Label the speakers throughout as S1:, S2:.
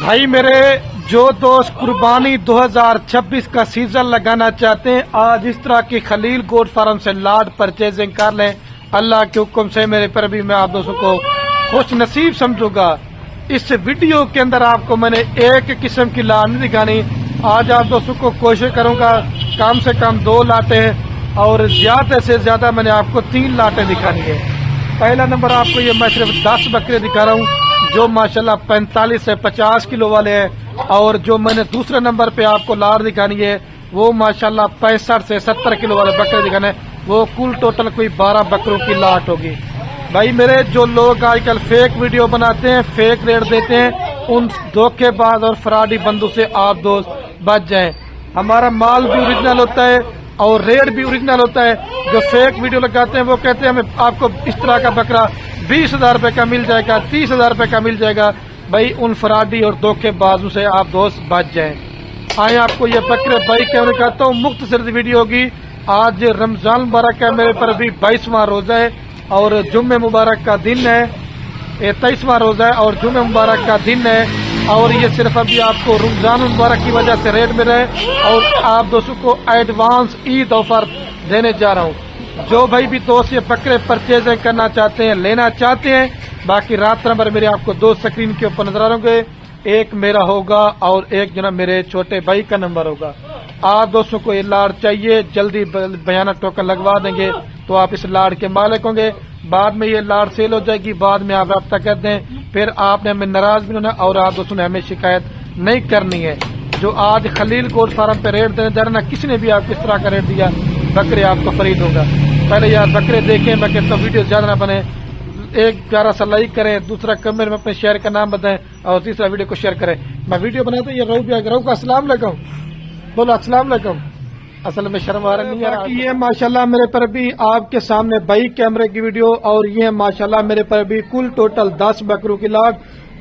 S1: بھائی میرے جو دوست قربانی 2026 کا سیزن لگانا چاہتے ہیں، آج اس طرح کی خلیل گوٹ فارم سے لاٹ پرچیزنگ کر لیں۔ اللہ کے حکم سے میرے پر بھی میں آپ دوستوں کو خوش نصیب سمجھوں گا۔ اس ویڈیو کے اندر آپ کو میں نے ایک قسم کی لاٹ نہیں دکھانی، آج آپ دوستوں کو کوشش کروں گا کم سے کم 2 لاٹیں اور زیادہ سے زیادہ میں نے آپ کو 3 لاٹیں دکھانی ہے۔ پہلا نمبر آپ کو یہ میں صرف 10 بکرے دکھا رہا ہوں جو ماشاءاللہ 45 سے 50 کلو والے ہیں، اور جو میں نے دوسرے نمبر پہ آپ کو لاٹ دکھانی ہے وہ ماشاءاللہ 65 سے 70 کلو والے بکرے دکھانے ہیں، وہ کل ٹوٹل کوئی 12 بکروں کی لاٹ ہوگی۔ بھائی میرے جو لوگ آج کل فیک ویڈیو بناتے ہیں، فیک ریٹ دیتے ہیں، ان دھوکے باز اور فراڈی بندوں سے آپ دوست بچ جائیں۔ ہمارا مال بھی اوریجنل ہوتا ہے اور ریٹ بھی اوریجنل ہوتا ہے۔ جو فیک ویڈیو لگاتے ہیں وہ کہتے ہیں ہمیں آپ کو اس طرح کا بکرا 20,000 روپے کا مل جائے گا، 30,000 روپے کا مل جائے گا۔ بھائی ان فرادی اور دھوکے بازوں سے آپ دوست بچ جائیں۔ آئیں آپ کو یہ بکرے بھائی کیوں دکھاتا ہوں، مختصر ویڈیو ہوگی۔ آج رمضان مبارک ہے، میرے پر بھی 22واں روزہ ہے اور جمعہ مبارک کا دن ہے، 23واں روزہ ہے اور جمعہ مبارک کا دن ہے، اور یہ صرف ابھی آپ کو رمضان مبارک کی وجہ سے ریٹ مل رہا ہے اور آپ دوستوں کو ایڈوانس عید آفر دینے جا رہا ہوں۔ جو بھائی بھی دوست یہ بکرے پرچیزنگ کرنا چاہتے ہیں، لینا چاہتے ہیں، باقی رابطہ نمبر میرے آپ کو 2 سکرین کے اوپر نظر آ رہے ہوں گے، ایک میرا ہوگا اور ایک جناب میرے چھوٹے بھائی کا نمبر ہوگا۔ آپ دوستوں کو یہ لاڑ چاہیے، جلدی بیانہ ٹوکن لگوا دیں گے تو آپ اس لاڑ کے مالک ہوں گے۔ بعد میں یہ لاڑ سیل ہو جائے گی، بعد میں آپ رابطہ کر دیں، پھر آپ نے ہمیں ناراض بھی ہونا اور آپ دوستوں نے ہمیں شکایت نہیں کرنی ہے۔ جو آج خلیل گوٹ فارم پہ ریٹ دینے جا رہا نا، کسی نے بھی آپ کو اس طرح کا ریٹ دیا، بکرے آپ کو خرید ہوگا۔ پہلے یار بکرے دیکھیں، میں کہتا ہوں ویڈیو زیادہ نہ بنے، ایک پیارا سا لائک کریں، دوسرا کمنٹ میں اپنے شہر کا نام بتائیں اور تیسرا ویڈیو کو شیئر کریں۔ میں ویڈیو بناتا ہوں، یہ رو کا السلام علیکم بولو، السلام علیکم۔ اصل میں شرم آ رہا نہیں ہے۔ یہ ماشاءاللہ میرے پر بھی آپ کے سامنے 22 کیمرے کی ویڈیو، اور یہ ماشاءاللہ میرے پر بھی کل ٹوٹل 10 بکروں کی لاٹ،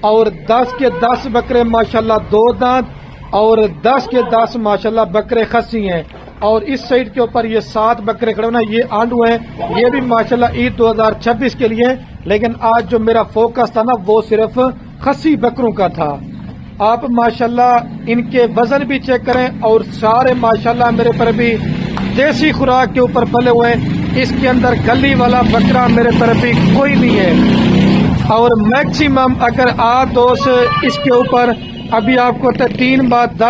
S1: اور 10 کے 10 بکرے ماشاءاللہ 2 دانت اور 10 کے 10 ماشاءاللہ بکرے خسی ہیں، اور اس سائڈ کے اوپر یہ 7 بکرے کھڑے ہونا، یہ آنڈو ہیں، یہ بھی ماشاءاللہ عید 2026 کے لیے، لیکن آج جو میرا فوکس تھا نا وہ صرف خسی بکروں کا تھا۔ آپ ماشاءاللہ ان کے وزن بھی چیک کریں، اور سارے ماشاءاللہ میرے پر بھی دیسی خوراک کے اوپر پلے ہوئے ہیں۔ اس کے اندر گلی والا بکرا میرے پر بھی کوئی نہیں ہے، اور میکسیمم اگر آپ دوست اس کے اوپر ابھی آپ کو 3 بعد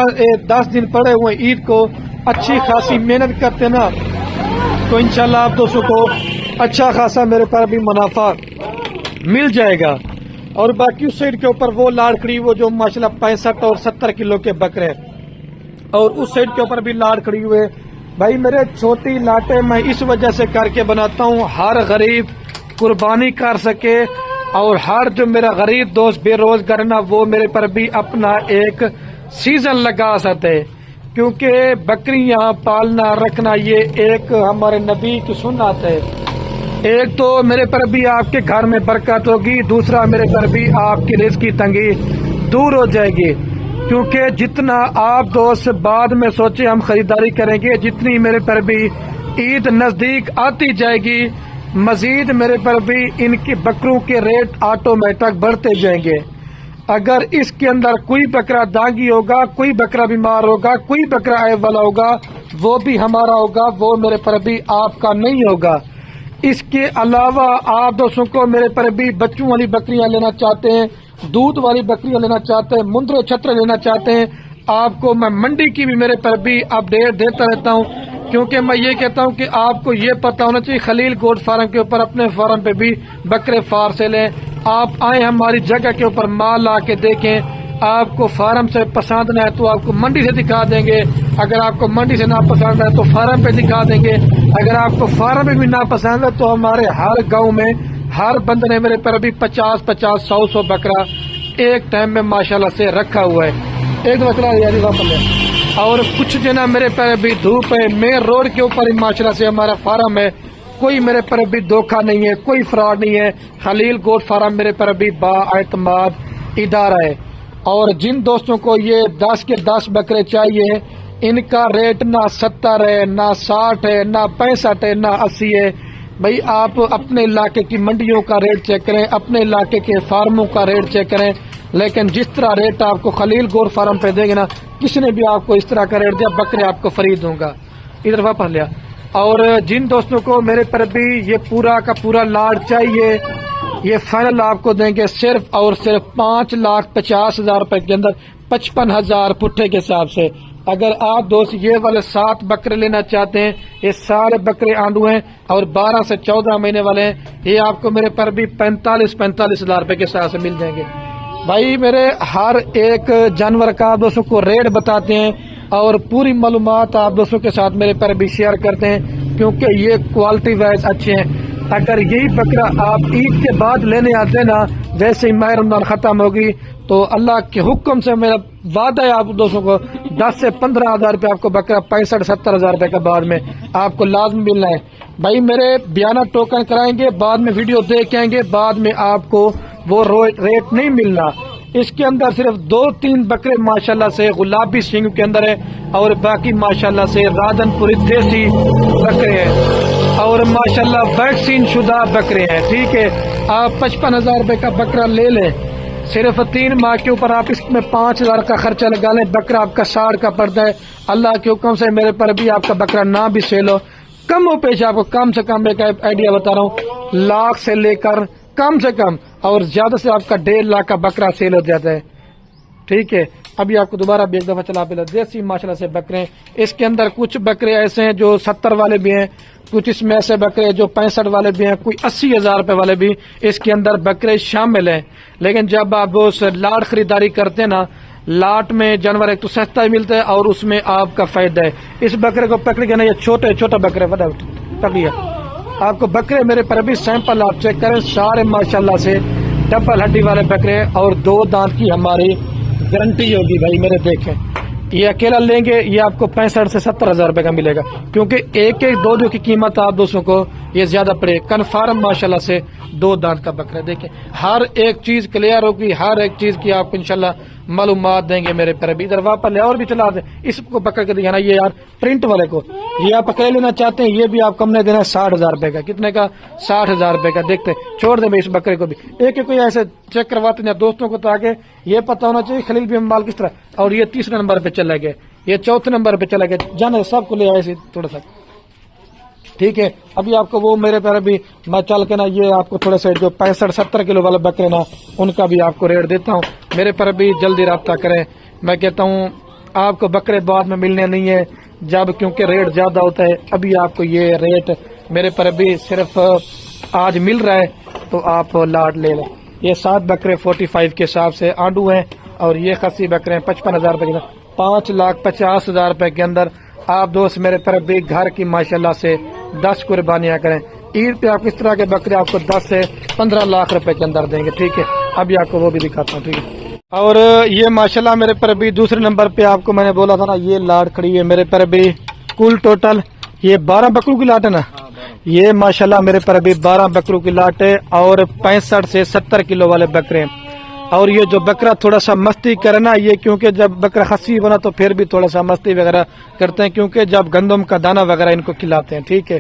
S1: 10 دن پڑے ہوئے عید کو، اچھی خاصی محنت کرتے نا تو انشاءاللہ آپ دوستوں کو اچھا خاصا میرے پر بھی منافع مل جائے گا۔ اور باقی اس سائڈ کے اوپر وہ لاڑکڑی، وہ جو ماشاءاللہ 65 اور 70 کلو کے بکرے، اور اس سائڈ کے اوپر بھی لاڑکڑی ہوئے۔ بھائی میرے چھوٹی لاٹیں میں اس وجہ سے کر کے بناتا ہوں، ہر غریب قربانی کر سکے، اور ہر جو میرا غریب دوست بے روزگار نا وہ میرے پر بھی اپنا ایک سیزن لگا سکتے، کیونکہ بکریاں پالنا رکھنا یہ ایک ہمارے نبی کی سنت ہے۔ ایک تو میرے پر بھی آپ کے گھر میں برکت ہوگی، دوسرا میرے پر بھی آپ کی رزق کی تنگی دور ہو جائے گی، کیونکہ جتنا آپ دوست بعد میں سوچے ہم خریداری کریں گے، جتنی میرے پر بھی عید نزدیک آتی جائے گی، مزید میرے پر بھی ان کی بکروں کے ریٹ آٹومیٹک بڑھتے جائیں گے۔ اگر اس کے اندر کوئی بکرا دانگی ہوگا، کوئی بکرا بیمار ہوگا، کوئی بکرا عیب والا ہوگا، وہ بھی ہمارا ہوگا، وہ میرے پر بھی آپ کا نہیں ہوگا۔ اس کے علاوہ آپ دوستوں کو میرے پر بھی بچوں والی بکریاں لینا چاہتے ہیں، دودھ والی بکریاں لینا چاہتے ہیں، مندرے چھترے لینا چاہتے ہیں، آپ کو میں منڈی کی بھی میرے پر بھی اپڈیٹ دیتا رہتا ہوں، کیونکہ میں یہ کہتا ہوں کہ آپ کو یہ پتہ ہونا چاہیے خلیل گوٹ فارم کے اوپر اپنے فارم پہ بھی بکرے فار سے لیں۔ آپ آئیں ہماری جگہ کے اوپر مال لا کے دیکھیں، آپ کو فارم سے پسند نہ ہے تو آپ کو منڈی سے دکھا دیں گے، اگر آپ کو منڈی سے نہ پسند ہے تو فارم پہ دکھا دیں گے، اگر آپ کو فارم پہ بھی نہ پسند ہے تو ہمارے ہر گاؤں میں ہر بندے نے میرے پر بھی 50 100 بکرا ایک ٹائم میں ماشاءاللہ سے رکھا ہوا ہے۔ ایک مسئلہ یاری واپس ہے، اور کچھ جنا میرے پر بھی دھوپ ہے، مین روڈ کے اوپر ہی ماشاءاللہ سے ہمارا فارم ہے، کوئی میرے پر بھی دھوکہ نہیں ہے، کوئی فراڈ نہیں ہے۔ خلیل گوٹ فارم میرے پر بھی با اعتماد ادارہ ہے، اور جن دوستوں کو یہ 10 کے 10 بکرے چاہیے، ان کا ریٹ نہ 70 ہے، نہ 60 ہے، نہ 65 ہے، نہ 80 ہے۔ بھائی آپ اپنے علاقے کی منڈیوں کا ریٹ چیک کریں، اپنے علاقے کے فارموں کا ریٹ چیک کریں، لیکن جس طرح ریٹ آپ کو خلیل گوٹ فارم پہ دیں گے نا، کسی نے بھی آپ کو اس طرح کا ریٹ دیا، بکرے آپ کو فری دوں گا. ادھر واپس لیا. اور جن دوستوں کو میرے پر بھی یہ پورا کا پورا لاٹ چاہیے، یہ فائنل آپ کو دیں گے صرف اور صرف 5,50,000 روپے کے اندر، 55,000 پٹھے کے حساب سے. اگر آپ دوست یہ والے 7 بکرے لینا چاہتے ہیں، یہ سارے بکرے آنڈو ہیں اور 12 سے 14 مہینے والے ہیں، یہ آپ کو میرے پر بھی 45,000 روپے کے حساب سے مل جائیں گے. بھائی میرے ہر ایک جانور کا آپ دوستوں کو ریٹ بتاتے ہیں اور پوری معلومات آپ دوستوں کے ساتھ میرے پر بھی شیئر کرتے ہیں، کیونکہ یہ کوالٹی وائز اچھے ہیں. اگر یہی بکرا آپ عید کے بعد لینے آتے ہیں نا، جیسے ہی ماہ رمضان ختم ہوگی تو اللہ کے حکم سے میرا وعدہ ہے آپ دوستوں کو 10 سے 15,000 روپے آپ کو بکرا 65-70,000 روپے کا بعد میں آپ کو لازم ملنا ہے. بھائی میرے بیانات ٹوکن کرائیں گے، بعد میں ویڈیو دیکھ کے آئیں گے، بعد میں آپ کو وہ ریٹ نہیں ملنا. اس کے اندر صرف 2-3 بکرے ماشاءاللہ سے گلابی سنگ کے اندر ہے اور باقی ماشاءاللہ سے راجن پوری دیسی بکرے ہیں اور ماشاءاللہ ویکسین شدہ بکرے ہیں. ٹھیک ہے، آپ 55,000 روپے کا بکرا لے لیں، صرف 3 ماہ کے اوپر آپ اس میں 5,000 کا خرچہ لگا لیں، بکرا آپ کا 60 کا پڑتا ہے. اللہ کے حکم سے میرے پر بھی آپ کا بکرا نہ بھی سیل ہو، کم و پیش آپ کو کم سے کم ایک آئیڈیا بتا رہا ہوں، لاکھ سے لے کر کم سے کم اور زیادہ سے آپ کا 1.5 لاکھ کا بکرا سیل ہو جاتا ہے. ٹھیک ہے، ابھی آپ کو دوبارہ بھی ایک دفعہ چلا پہلا دیسی ماشاءاللہ سے بکرے ہیں. اس کے اندر کچھ بکرے ایسے ہیں جو 70 والے بھی ہیں، کچھ اس میں ایسے بکرے جو 65 والے بھی ہیں، کوئی 80,000 روپے والے بھی اس کے اندر بکرے شامل ہیں. لیکن جب آپ اس لاٹ خریداری کرتے ہیں نا، لاٹ میں جانور ایک تو سستا ہی ملتا ہے اور اس میں آپ کا فائدہ ہے. اس بکرے کو پکڑ کے نا، یہ چھوٹا بکرے پکڑیے آپ کو بکرے میرے پر بھی سیمپل آپ چیک کریں، سارے ماشاءاللہ سے ڈبل ہڈی والے بکرے اور 2 دانت کی ہماری گارنٹی ہوگی. بھائی میرے دیکھیں، یہ اکیلا لیں گے یہ آپ کو 65 سے 70,000 روپے کا ملے گا، کیونکہ ایک دو کی قیمت آپ دوستوں کو یہ زیادہ پڑے. کنفرم ماشاءاللہ سے 2 دانت کا بکرا. دیکھیں ہر ایک چیز کلیئر ہوگی، ہر ایک چیز کی آپ کو انشاءاللہ معلومات دیں گے میرے پر بھی. ادھر واپس لے اور بھی چلا دیں، اس کو پکڑ کے دکھانا. یہ یار پرنٹ والے کو یہ آپ پکڑ لینا چاہتے ہیں، یہ بھی آپ کو ہم نے دینا ہے 60,000 روپے کا. کتنے کا؟ 60,000 روپے کا. دیکھتے چھوڑ دیں اس بکرے کو بھی، ایک کوئی ایسے چیک کرواتے ہیں دوستوں کو تاکہ یہ پتہ ہونا چاہیے خلیل بھی مال کس طرح. اور یہ 3 نمبر پہ چلا گیا، یہ 4 نمبر پہ چلا گیا. جانے سب کو لے آئے سی تھوڑا سا. ٹھیک ہے، ابھی آپ کو وہ میرے پیر بھی میں چل کے نا، یہ آپ کو تھوڑے سے جو 65-70 کلو والے بکرے نا، ان کا بھی آپ کو ریٹ دیتا ہوں. میرے پر بھی جلدی رابطہ کریں. میں کہتا ہوں آپ کو بکرے بعد میں ملنے نہیں ہے جب، کیونکہ ریٹ زیادہ ہوتا ہے. ابھی آپ کو یہ ریٹ میرے پر بھی صرف آج مل رہا ہے تو آپ لاٹ لے لیں. یہ 7 بکرے 45 کے حساب سے آنڈو ہیں اور یہ خصی بکرے ہیں 55,000 روپے کے اندر، 5,50,000 روپے کے اندر. آپ دوست میرے پر بھی گھر کی ماشاءاللہ سے 10 قربانیاں کریں. عید پہ آپ اس طرح کے بکرے آپ کو 10 سے 15 لاکھ روپے کے اندر دیں گے. ٹھیک ہے، ابھی آپ کو وہ بھی دکھاتا ہوں. ٹھیک ہے، اور یہ ماشاءاللہ میرے پر بھی دوسرے نمبر پہ آپ کو میں نے بولا تھا نا، یہ لاٹ کھڑی ہے میرے پر بھی. کل ٹوٹل یہ 12 بکروں کی لاٹ ہے نا، یہ ماشاءاللہ میرے پر بھی 12 بکروں کی لاٹ ہے اور 65 سے 70 کلو والے بکرے ہیں. اور یہ جو بکرا تھوڑا سا مستی کرے نا، یہ کیونکہ جب بکرا خصی بنا تو پھر بھی تھوڑا سا مستی وغیرہ کرتے ہیں، کیونکہ جب گندم کا دانہ وغیرہ ان کو کھلاتے ہیں. ٹھیک ہے،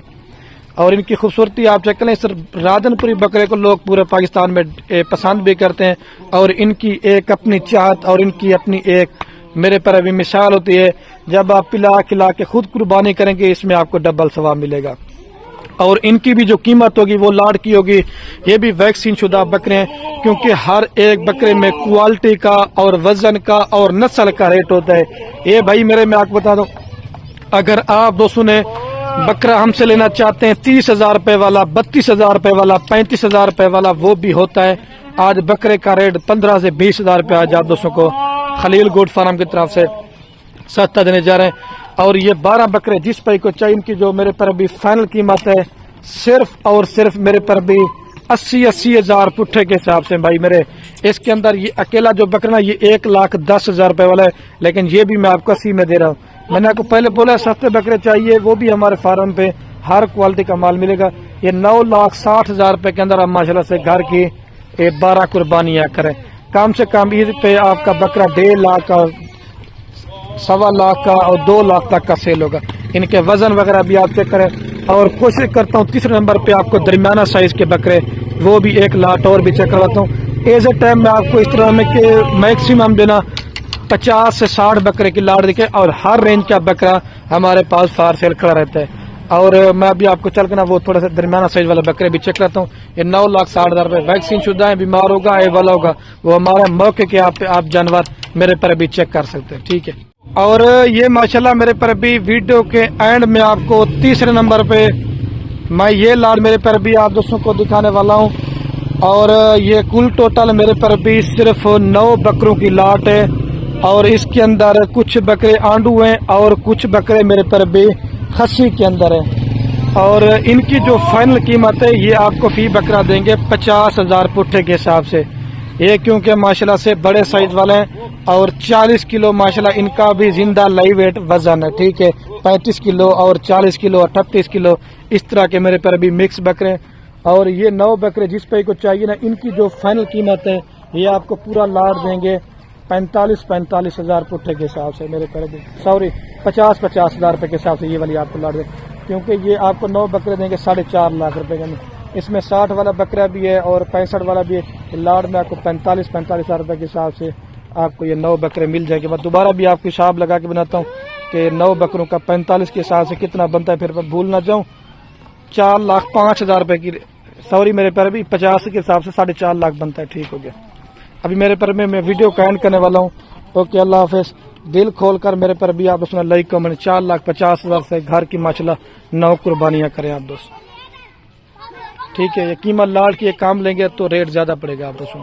S1: اور ان کی خوبصورتی آپ چیک کریں. راجن پوری بکرے کو لوگ پورے پاکستان میں پسند بھی کرتے ہیں اور ان کی ایک اپنی چاہت اور ان کی اپنی ایک میرے پر ابھی مثال ہوتی ہے. جب آپ پلا کھلا کے خود قربانی کریں گے، اس میں آپ کو ڈبل ثواب ملے گا. اور ان کی بھی جو قیمت ہوگی وہ لاٹ کی ہوگی. یہ بھی ویکسین شدہ بکرے ہیں، کیونکہ ہر ایک بکرے میں کوالٹی کا اور وزن کا اور نسل کا ریٹ ہوتا ہے. یہ بھائی میرے میں آپ کو بتا دوں، اگر آپ دوستوں نے بکرا ہم سے لینا چاہتے ہیں 30,000 روپے والا، 32,000 روپے والا، 35,000 روپے والا، وہ بھی ہوتا ہے. آج بکرے کا ریٹ 15 سے 20,000 روپے آج آپ دوستوں کو خلیل گوٹ فارم کی طرف سے سستا دینے جا رہے ہیں. اور یہ 12 بکرے جس پہ کو چاہیے، ان کی جو میرے پر بھی فائنل قیمت ہے صرف اور صرف میرے پر بھی 80,000 پٹھے کے حساب سے. بھائی میرے اس کے اندر یہ اکیلا جو بکرا یہ 1,10,000 روپے والا ہے، لیکن یہ بھی میں آپ کو 80 میں دے رہا ہوں. میں نے آپ کو پہلے بولا سستے بکرے چاہیے، وہ بھی ہمارے فارم پہ ہر کوالٹی کا مال ملے گا. یہ 9,60,000 روپے کے اندر آپ ماشاءاللہ سے گھر کی 12 قربانیاں کریں. کم سے کم عید پہ آپ کا بکرا 1.5 لاکھ کا، 1.25 لاکھ کا اور 2 لاکھ تک کا سیل ہوگا. ان کے وزن وغیرہ بھی آپ چیک کریں. اور کوشش کرتا ہوں تیسرے نمبر پہ آپ کو درمیانہ سائز کے بکرے وہ بھی 1 لاٹ اور بھی چیک کرواتا ہوں. ایز اے ٹائم میں آپ کو اس طرح میں کہ میکسیمم دینا 50 سے 60 بکرے کی لاٹ دیکھیں، اور ہر رینج کا بکرا ہمارے پاس فار سیل کھڑا رہتا ہے. اور میں ابھی آپ کو چل کے نا وہ تھوڑا سا درمیانہ سائز والا بکرے بھی چیک کرتا ہوں. یہ 9,60,000 روپے ویکسین شدہ ہے، بیمار ہوگا اے والا ہوگا، وہ ہمارا موقع کے آپ جانور میرے پر ابھی چیک کر سکتے ہیں. ٹھیک ہے. اور یہ ماشاءاللہ میرے پر ابھی ویڈیو کے اینڈ میں آپ کو تیسرے نمبر پہ میں یہ لاٹ میرے پر بھی آپ دوستوں کو دکھانے والا ہوں. اور یہ کل ٹوٹل میرے پر بھی صرف 9 بکروں کی لاٹ ہے، اور اس کے اندر کچھ بکرے آنڈو ہیں اور کچھ بکرے میرے پر بھی خسی کے اندر ہیں. اور ان کی جو فائنل قیمت ہے یہ آپ کو فی بکرا دیں گے 50,000 پٹھے کے حساب سے. یہ کیونکہ ماشاءاللہ سے بڑے سائز والے ہیں اور 40 کلو ماشاءاللہ ان کا بھی زندہ لائی ویٹ وزن ہے. ٹھیک ہے. 35 کلو اور 40 کلو 38 کلو اس طرح کے میرے پر بھی مکس بکرے. اور یہ 9 بکرے جس پہ کو چاہیے نا، ان کی جو فائنل قیمت ہے یہ آپ کو پورا لاٹ دیں گے 45,000 پٹھے کے حساب سے میرے پر بھی. سوری 50,000 روپے کے حساب سے یہ والی آپ کو لاٹ دیں، کیونکہ یہ آپ کو 9 بکرے دیں گے 4.5 لاکھ روپے کا. اس میں 60 والا بکرا بھی ہے اور 65 والا بھی ہے. لاٹ میں آپ کو 45,000 روپے کے حساب سے آپ کو یہ 9 بکرے مل جائے گے. میں دوبارہ بھی آپ کو حساب لگا کے بناتا ہوں کہ 9 بکروں کا 45 کے حساب سے کتنا بنتا ہے، پھر میں بھول نہ جاؤں. 4,05,000 روپے کی، سوری میرے پر بھی 50 کے حساب سے 4.5 لاکھ بنتا ہے. ٹھیک ہو گیا. ابھی میرے پر میں ویڈیو کا اینڈ کرنے والا ہوں. اوکے، اللہ حافظ. دل کھول کر میرے پر بھی آپ اس میں لائک کمنٹ 4,50,000 سے گھر کی ماشاءاللہ 9 قربانیاں کریں آپ دوست. ٹھیک ہے. یہ قیمت لاٹ کی ایک کام لیں گے تو ریٹ زیادہ پڑے گا آپ دوستوں.